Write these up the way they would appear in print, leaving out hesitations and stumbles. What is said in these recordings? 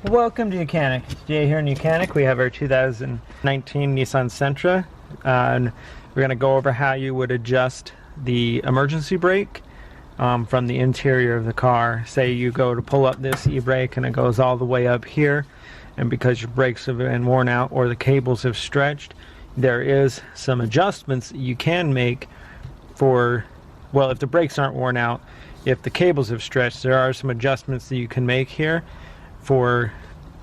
Welcome to YOUCANIC. Today here in YOUCANIC we have our 2019 Nissan Sentra, and we're going to go over how you would adjust the emergency brake from the interior of the car. Say you go to pull up this e-brake and it goes all the way up here, and because your brakes have been worn out or the cables have stretched, there is some adjustments that you can make for, well, if the brakes aren't worn out, if the cables have stretched, there are some adjustments that you can make here for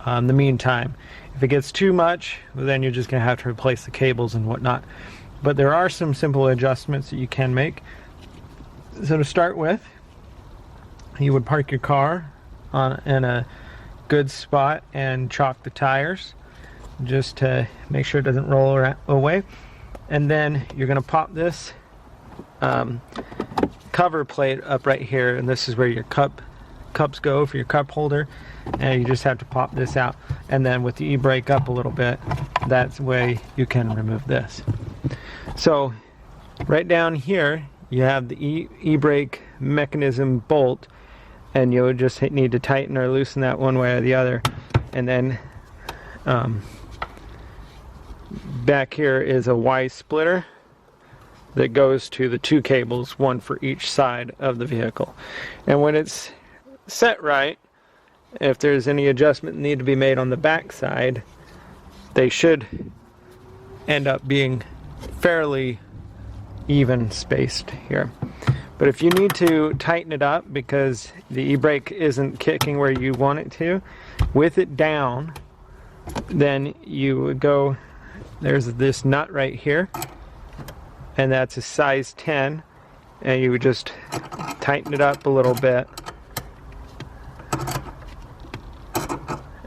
the meantime. If it gets too much, well, then you're just going to have to replace the cables and whatnot. But there are some simple adjustments that you can make. So to start with, you would park your car in a good spot and chalk the tires just to make sure it doesn't roll away. And then you're going to pop this cover plate up right here, and this is where your cups go for your cup holder, and you just have to pop this out, and then with the e-brake up a little bit, that's the way you can remove this. So right down here you have the e-brake mechanism bolt, and you'll just need to tighten or loosen that one way or the other. And then back here is a Y splitter that goes to the two cables, one for each side of the vehicle. And when it's set right, if there's any adjustment need to be made on the back side, they should end up being fairly even spaced here. But if you need to tighten it up because the e-brake isn't kicking where you want it to, with it down, then you would go, there's this nut right here, and that's a size 10, and you would just tighten it up a little bit,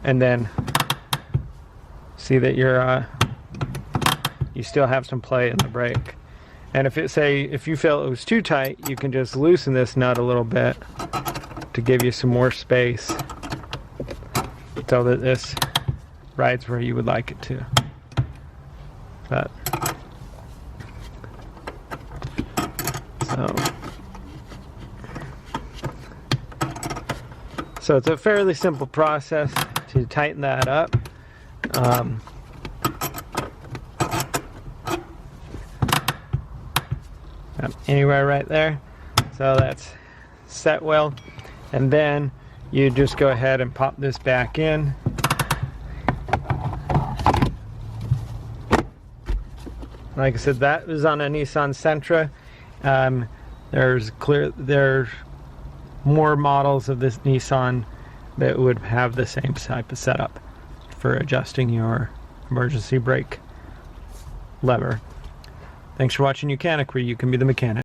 and then see that you still have some play in the brake. And if you feel it was too tight, you can just loosen this nut a little bit to give you some more space so that this rides where you would like it to. So it's a fairly simple process to tighten that up. Anywhere right there. So that's set well. And then you just go ahead and pop this back in. Like I said, that was on a Nissan Sentra. There's more models of this Nissan that would have the same type of setup for adjusting your emergency brake lever. Thanks for watching YOUCANIC, where you can be the mechanic.